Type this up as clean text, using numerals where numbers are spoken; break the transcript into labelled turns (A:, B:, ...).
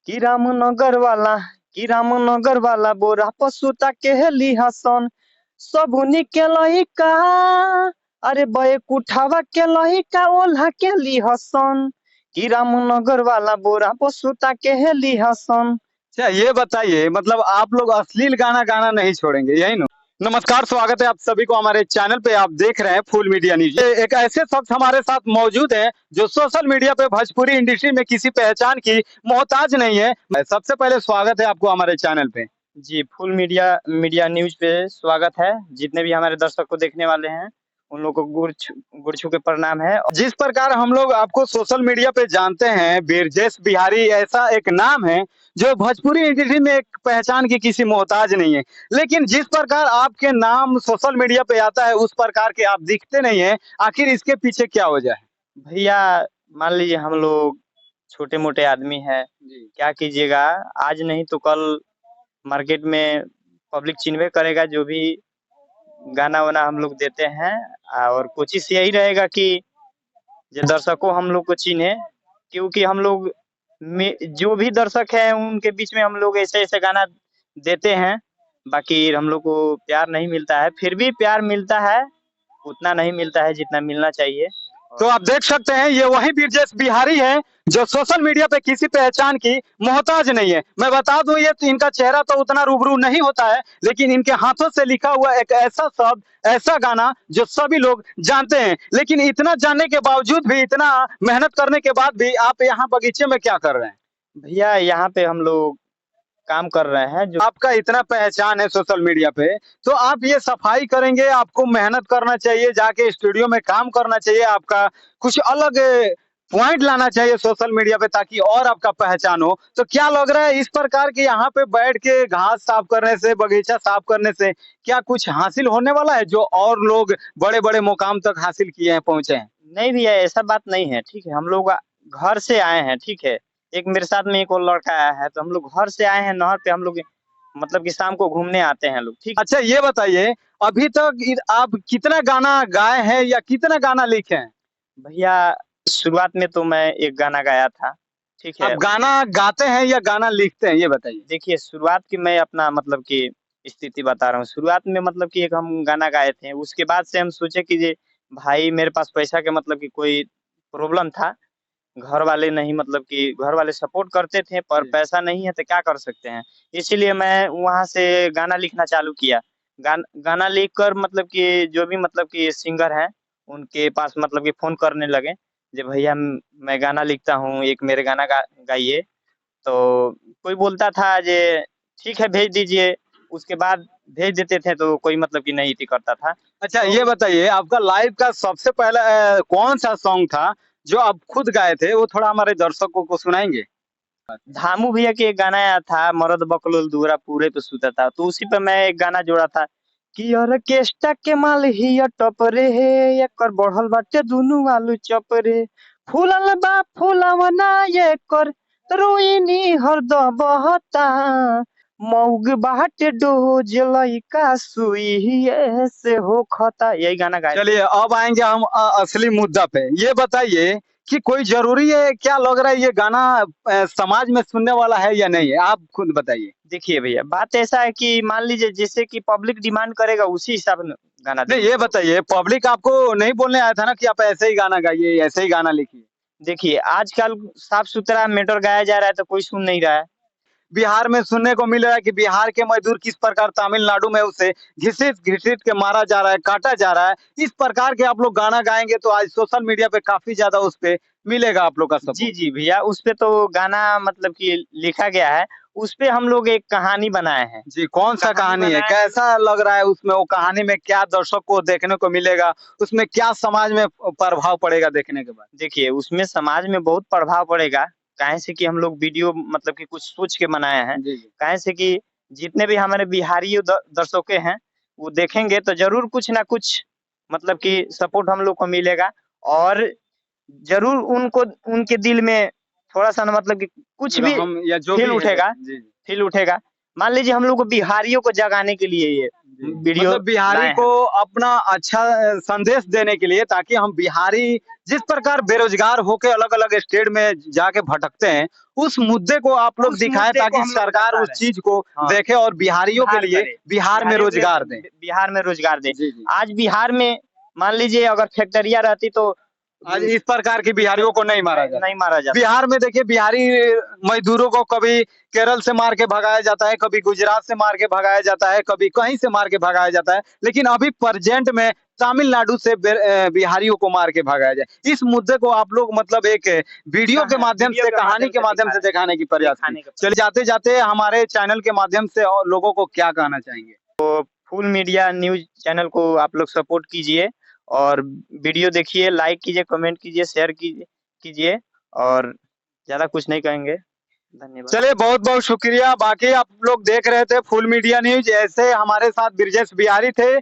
A: कि रामनगर वाला कि रामनगर वाला बोरा पसुता के हेली हसन सबुनी के लहिका अरे बे कुठावा के लहिका ओल्हा के ली हसन कि रामनगर वाला बोरा पसुता के हेली हसन।
B: अच्छा ये बताइए, मतलब आप लोग अश्लील गाना गाना नहीं छोड़ेंगे, यही ना? नमस्कार, स्वागत है आप सभी को हमारे चैनल पे। आप देख रहे हैं फुल मीडिया न्यूज। एक ऐसे शख्स हमारे साथ मौजूद हैं जो सोशल मीडिया पे भोजपुरी इंडस्ट्री में किसी पहचान की मोहताज नहीं है। सबसे पहले स्वागत है आपको हमारे चैनल पे।
A: जी, फुल मीडिया मीडिया न्यूज पे स्वागत है। जितने भी हमारे दर्शक को देखने वाले हैं उन लोगों को गुड़ छू के प्रणाम है।
B: जिस प्रकार हम लोग आपको सोशल मीडिया पे जानते हैं, बिरजेश बिहारी ऐसा एक नाम है जो भोजपुरी इंडस्ट्री में एक पहचान की किसी मोहताज नहीं है। लेकिन जिस प्रकार आपके नाम सोशल मीडिया पे आता है उस प्रकार के आप दिखते नहीं है, आखिर इसके पीछे क्या वजह है?
A: भैया मान लीजिए हम लोग छोटे मोटे आदमी हैं, क्या कीजिएगा, आज नहीं तो कल मार्केट में पब्लिक चिन्हवे करेगा जो भी गाना वाना हम लोग देते हैं। और कोशिश यही रहेगा कि जो दर्शकों हम लोग को चिन्हे, क्योंकि हम लोग में जो भी दर्शक है उनके बीच में हम लोग ऐसे ऐसे गाना देते हैं। बाकी हम लोग को प्यार नहीं मिलता है, फिर भी प्यार मिलता है, उतना नहीं मिलता है जितना मिलना चाहिए।
B: तो आप देख सकते हैं ये वही बिरजेश बिहारी है जो सोशल मीडिया पे किसी पहचान की मोहताज नहीं है। मैं बता दूं, ये इनका चेहरा तो उतना रूबरू नहीं होता है, लेकिन इनके हाथों से लिखा हुआ एक ऐसा शब्द, ऐसा गाना जो सभी लोग जानते हैं। लेकिन इतना जानने के बावजूद भी, इतना मेहनत करने के बाद भी आप यहाँ बगीचे में क्या कर रहे हैं?
A: भैया यहाँ पे हम लोग काम कर रहे हैं। जो
B: आपका इतना पहचान है सोशल मीडिया पे, तो आप ये सफाई करेंगे, आपको मेहनत करना चाहिए, जाके स्टूडियो में काम करना चाहिए, आपका कुछ अलग पॉइंट लाना चाहिए सोशल मीडिया पे ताकि और आपका पहचान हो। तो क्या लग रहा है इस प्रकार के यहाँ पे बैठ के घास साफ करने से, बगीचा साफ करने से क्या कुछ हासिल होने वाला है जो और लोग बड़े बड़े मुकाम तक हासिल किए हैं, पहुंचे हैं?
A: नहीं भैया, ऐसा बात नहीं है, ठीक है। हम लोग घर से आए हैं, ठीक है। एक मेरे साथ में एक और लड़का आया है, तो हम लोग घर से आए हैं नहर पे। हम लोग मतलब कि शाम को घूमने आते हैं लोग, ठीक।
B: अच्छा ये बताइए, अभी तक आप कितना गाना गाए हैं या कितना गाना लिखे हैं?
A: भैया शुरुआत में तो मैं एक गाना गाया था, ठीक है।
B: आप गाना गाते हैं या गाना लिखते हैं, ये बताइए।
A: देखिए शुरुआत की मैं अपना मतलब कि स्थिति बता रहा हूँ। शुरुआत में मतलब कि एक हम गाना गाए थे, उसके बाद से हम सोचे कि ये भाई मेरे पास पैसा के मतलब कि कोई प्रॉब्लम था। घर वाले नहीं, मतलब कि घर वाले सपोर्ट करते थे पर पैसा नहीं है तो क्या कर सकते हैं। इसीलिए मैं वहाँ से गाना लिखना चालू किया। गाना लिखकर मतलब कि जो भी मतलब कि सिंगर हैं उनके पास मतलब कि फ़ोन करने लगे, जे भैया मैं गाना लिखता हूँ, एक मेरे गाना गाइए। तो कोई बोलता था जे ठीक है भेज दीजिए, उसके बाद भेज देते थे तो कोई मतलब कि नहीं थी करता था।
B: अच्छा ये बताइए, आपका लाइव का सबसे पहला कौन सा सॉन्ग था जो आप खुद गाए थे, वो थोड़ा हमारे दर्शकों को सुनाएंगे?
A: धामू भैया के एक गाना आया था, मरद बकलोल दूरा पूरे पे सुता था, तो उसी पे मैं एक गाना जोड़ा था कि ऑर्केस्ट्रा के माल हिया टप रे हे, एकर बढ़ल बाटे दुनु आलू चप रे, फूलल बा फूलवना एकर रोइनी हरद बहता, मौग बाटे डोज लइका सुई से हो खता। यही गाना गाया।
B: चलिए अब आएंगे हम असली मुद्दा पे। ये बताइए कि कोई जरूरी है, क्या लग रहा है ये गाना समाज में सुनने वाला है या नहीं है, आप खुद बताइए।
A: देखिए भैया बात ऐसा है कि मान लीजिए जैसे कि पब्लिक डिमांड करेगा उसी हिसाब से गाना
B: नहीं ये बताइए, पब्लिक आपको नहीं बोलने आया था ना कि आप ऐसे ही गाना गाइए, ऐसे ही गाना लिखिए?
A: देखिए आजकल साफ सुथरा मैटर गाया जा रहा है तो कोई सुन नहीं रहा है।
B: बिहार में सुनने को मिल रहा है कि बिहार के मजदूर किस प्रकार तमिलनाडु में उसे घिसिट घिसिट के मारा जा रहा है, काटा जा रहा है। इस प्रकार के आप लोग गाना गाएंगे तो आज सोशल मीडिया पे काफी ज्यादा उस पे मिलेगा आप लोग का
A: जी
B: सपोर्ट।
A: जी भैया, उस पे तो गाना मतलब कि लिखा गया है, उस पे हम लोग एक कहानी बनाए हैं।
B: जी कौन सा कहानी है, कैसा लग रहा है उसमें? वो कहानी में क्या दर्शक को देखने को मिलेगा, उसमें क्या समाज में प्रभाव पड़ेगा देखने के बाद?
A: देखिए उसमें समाज में बहुत प्रभाव पड़ेगा, काहे से कि हम लोग वीडियो मतलब कि कुछ सोच के बनाए हैं।
B: जी जी।
A: काहे से कि जितने भी हमारे बिहारी दर्शकों हैं वो देखेंगे तो जरूर कुछ ना कुछ मतलब कि सपोर्ट हम लोग को मिलेगा। और जरूर उनको उनके दिल में थोड़ा-सा ना मतलब कि कुछ भी
B: हम या जो
A: फ़ील
B: भी है।
A: उठेगा,
B: जी जी।
A: फ़ील उठेगा। मान लीजिए हम लोग को बिहारियों को जगाने के लिए ये वीडियो
B: मतलब बिहारी
A: लाए
B: को
A: हैं।
B: अपना अच्छा संदेश देने के लिए, ताकि हम बिहारी जिस प्रकार बेरोजगार होके अलग अलग स्टेट में जाके भटकते हैं, उस मुद्दे को आप लोग
A: उस
B: दिखाएं,
A: मुद्दे को
B: ताकि
A: हम लोग
B: सरकार
A: बता
B: उस
A: रहे हैं।
B: चीज को
A: हाँ,
B: देखे और बिहारियों के
A: सुधार
B: लिए
A: करे,
B: बिहार में
A: बिहारियों
B: रोजगार दें।
A: के बिहार में रोजगार दे।
B: जी जी।
A: आज बिहार में मान लीजिए अगर फैक्ट्रियाँ रहती तो
B: आज इस प्रकार की बिहारियों को नहीं मारा जाता।
A: नहीं मारा जाता।
B: बिहार में देखिए, बिहारी मजदूरों को कभी केरल से मार के भगाया जाता है, कभी गुजरात से मार के भगाया जाता है, कभी कहीं से मार के भगाया जाता है, लेकिन अभी प्रेजेंट में तमिलनाडु से बिहारियों को मार के भगाया जाए। इस मुद्दे को आप लोग मतलब एक वीडियो के माध्यम
A: वीडियो
B: से,
A: के
B: कहानी के माध्यम
A: दिखा
B: से
A: रहे हैं,
B: दिखाने की प्रयास की।
A: दिखाने का
B: चलिए, जाते जाते हमारे चैनल के माध्यम से और लोगों को क्या कहना चाहेंगे?
A: फुल मीडिया न्यूज़ चैनल को आप लोग सपोर्ट कीजिए और वीडियो देखिए, लाइक कीजिए, कमेंट कीजिए, शेयर कीजिए और ज़्यादा कुछ नहीं कहेंगे। धन्यवाद।
B: चलिए, बहुत बहुत शुक्रिया। बाकी आप लोग देख रहे थे फुल मीडिया न्यूज, ऐसे हमारे साथ ब्रिजेश बिहारी थे।